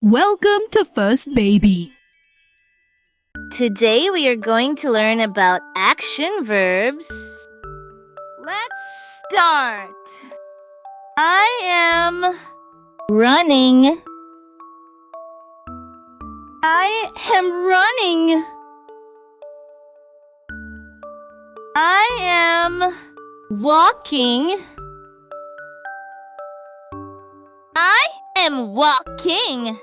Welcome to First Baby. Today we are going to learn about action verbs. Let's start. I am running. I am running. I am walking. I am walking.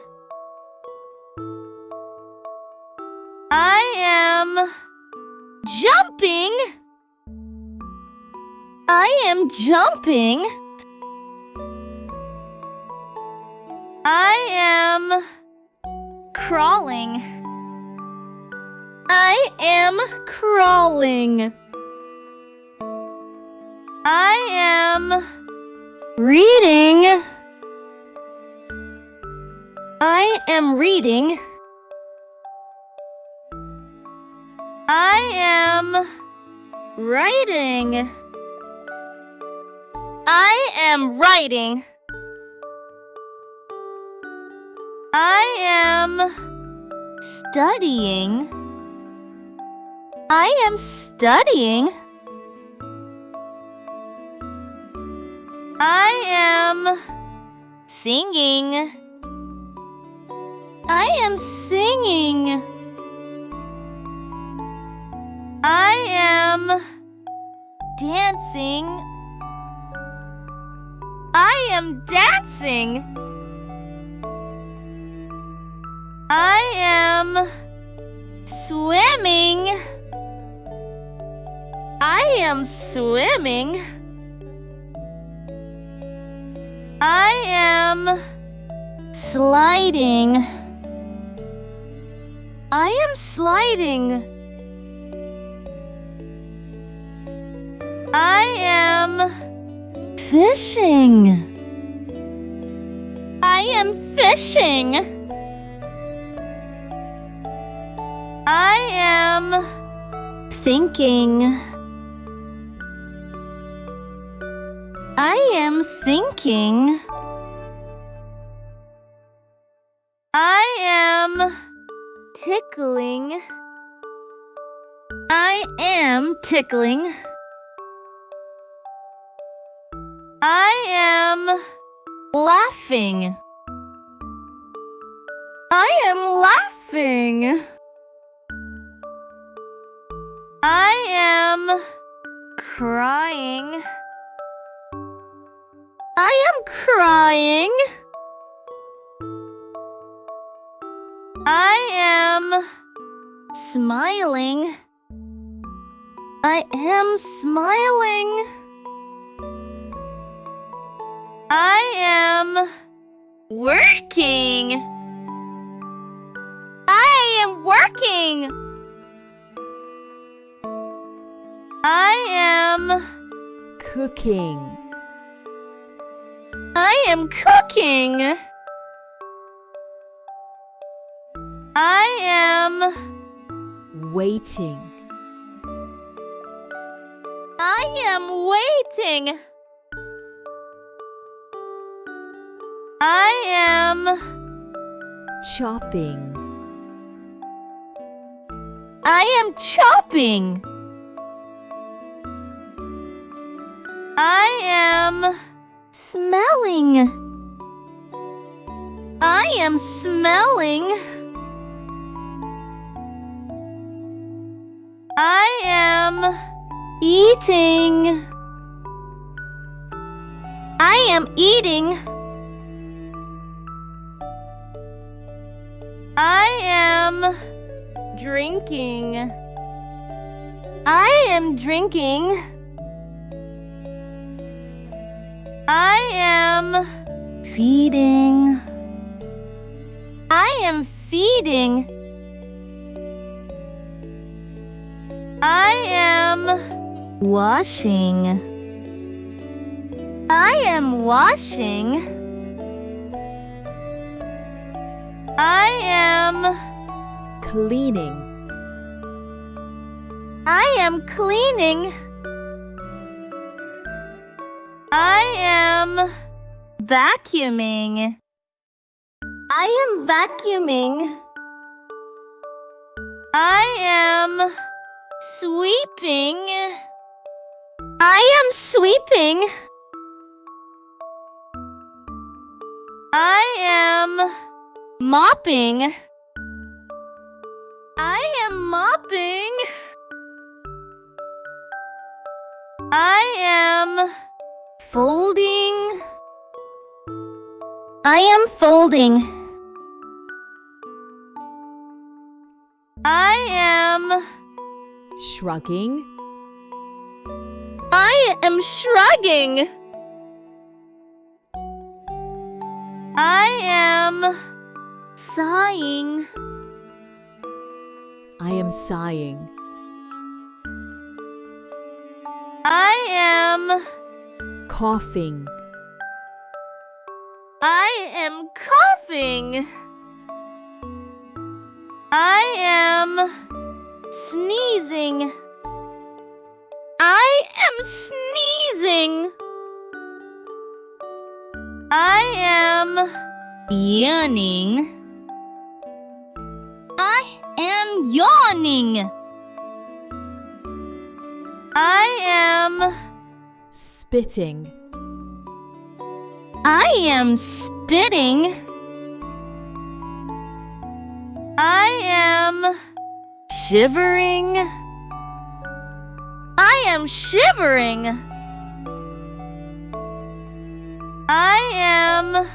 I am jumping. I am jumping. I am crawling. I am crawling. I am reading. I am reading. I am writing. I am writing. I am studying. I am studying. I am singing. I am singing. I am dancing. I am dancing. I am swimming. I am swimming. I am sliding. I am sliding. I am fishing. I am fishing. I am thinking. I am thinking. I am tickling. I am tickling. I am laughing. I am laughing. I am crying. I am crying. I am smiling. I am smiling. I am working. I am working. I am cooking. I am cooking. I am Waiting. I am waiting. I am Chopping. I am chopping. I am smelling. I am smelling. I am eating. I am eating. I am drinking. I am drinking. I am feeding. I am feeding. I am washing. I am washing. I am Cleaning. I am cleaning. I am vacuuming. I am vacuuming. I am sweeping. I am sweeping. I am mopping. I am mopping. I am folding. I am folding. I am Shrugging. I am shrugging. I am sighing. I am sighing. I am Coughing. I am coughing. I am sneezing. I am sneezing. I am yawning. I am yawning. I am Spitting. I am spitting. I am shivering. I am shivering. I am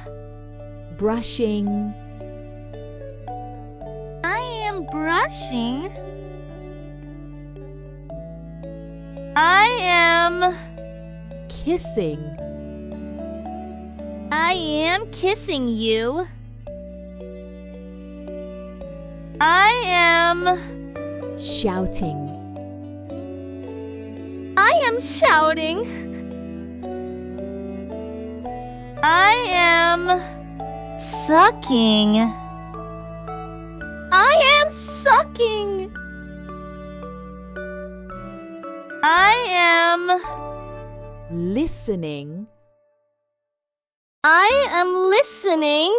Brushing. I am brushing. I am Kissing. I am kissing you. I am Shouting. I am shouting. I am sucking. I am sucking. I am Listening. I am listening.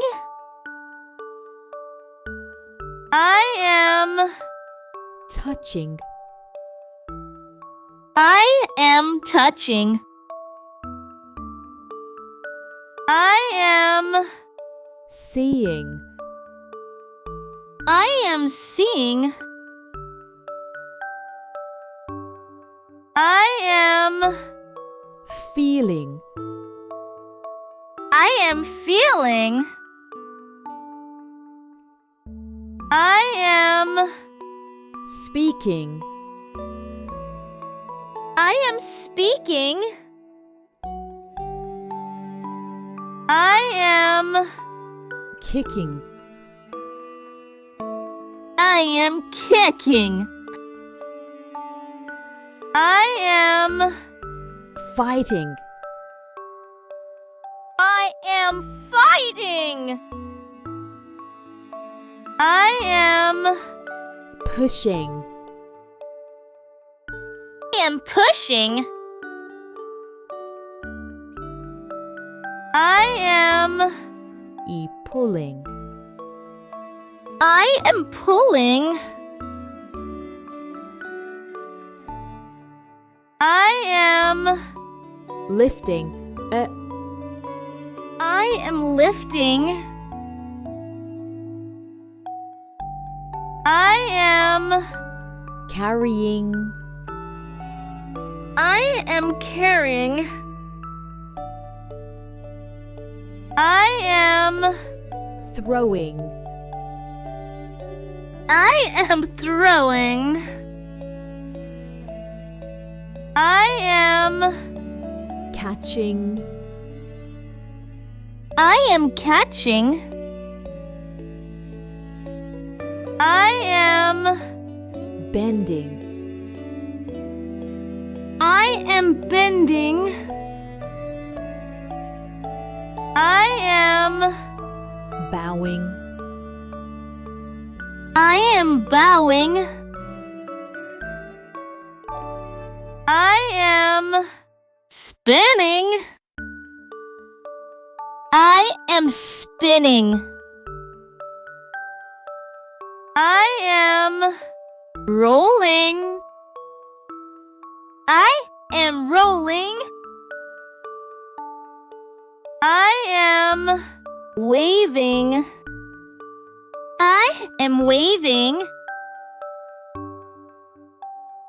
I am Touching. I am touching. I am Seeing. I am seeing. I am Feeling. I am feeling. I am Speaking. I am speaking. I am Kicking. I am kicking. I am Fighting. I am fighting. I am Pushing. I am pushing. I am Pulling. I am pulling. I am Lifting. I am lifting. I am Carrying. I am carrying. I am Throwing. I am throwing. I am Catching. I am catching. I am Bending. I am bending. I am Bowing. I am bowing. I am spinning. I am spinning. I am rolling. I am rolling. I am waving. I am waving.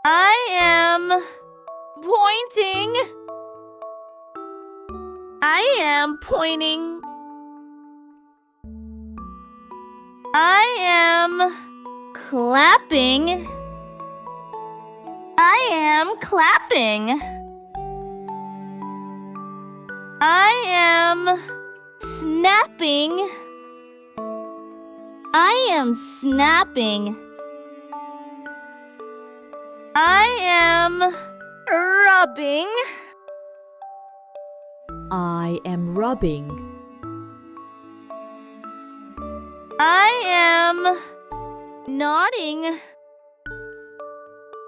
I am pointing. I am pointing. I am clapping. I am clapping. I am snapping. I am snapping. I am rubbing. I am rubbing. I am nodding.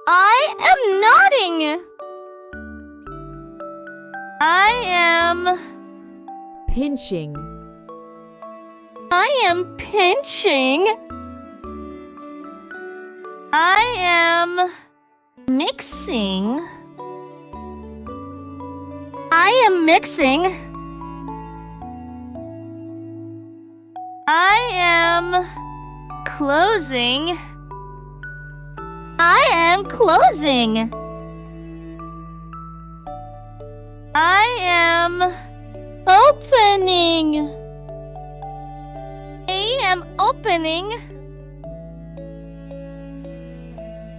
I am nodding. I am Pinching. I am pinching. I am mixing. I am mixing. I am closing. I am closing. I am opening. I am opening.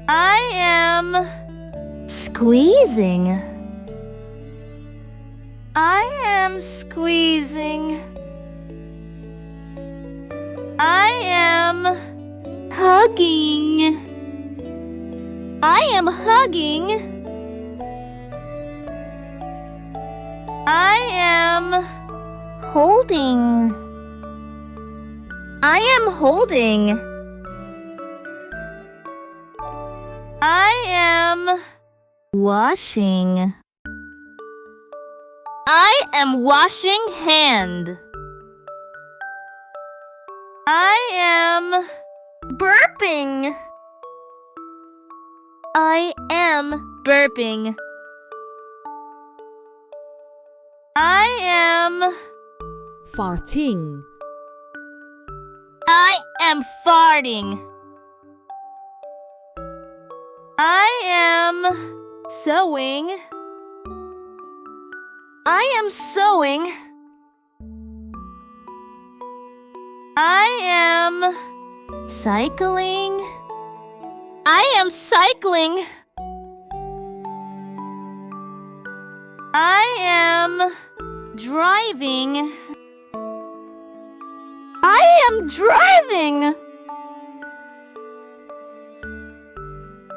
I am squeezing. I am squeezing. I am hugging. I am hugging. I am holding. I am holding. I am washing. I am washing hand. I am burping. I am burping. I am Farting. I am farting. I am sewing. I am sewing. I am cycling. I am cycling. I am driving. I am driving.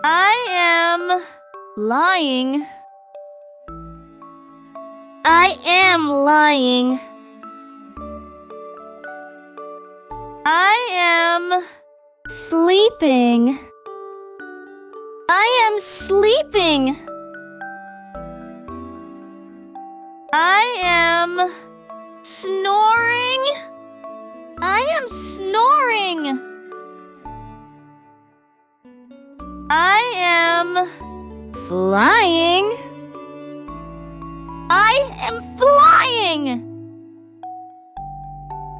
I am lying. I am lying. I am sleeping. I am sleeping. I am snoring. I am snoring. I am flying. I am flying.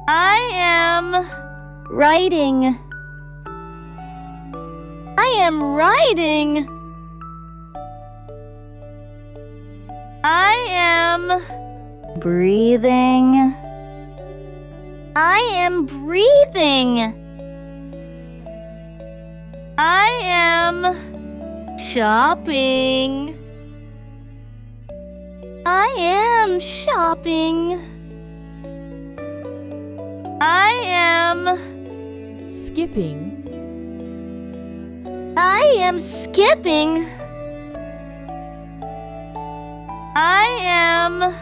I am writing. I am writing. I am breathing. I am breathing. I am shopping. I am shopping. I am Skipping. I am skipping. I am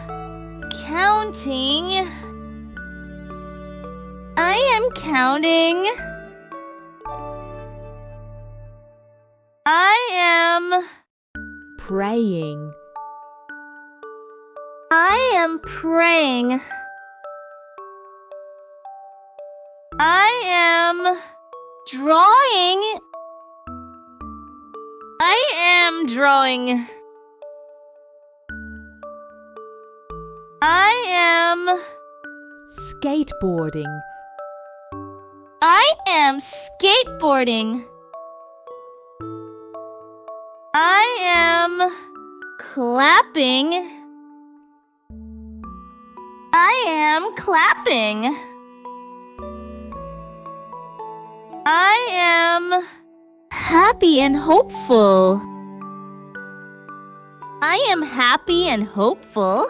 counting. I am counting. I am Praying. I am praying. I am Drawing. I am drawing. I am. Skateboarding. I am skateboarding. I am clapping. I am clapping. I am happy and hopeful. I am happy and hopeful.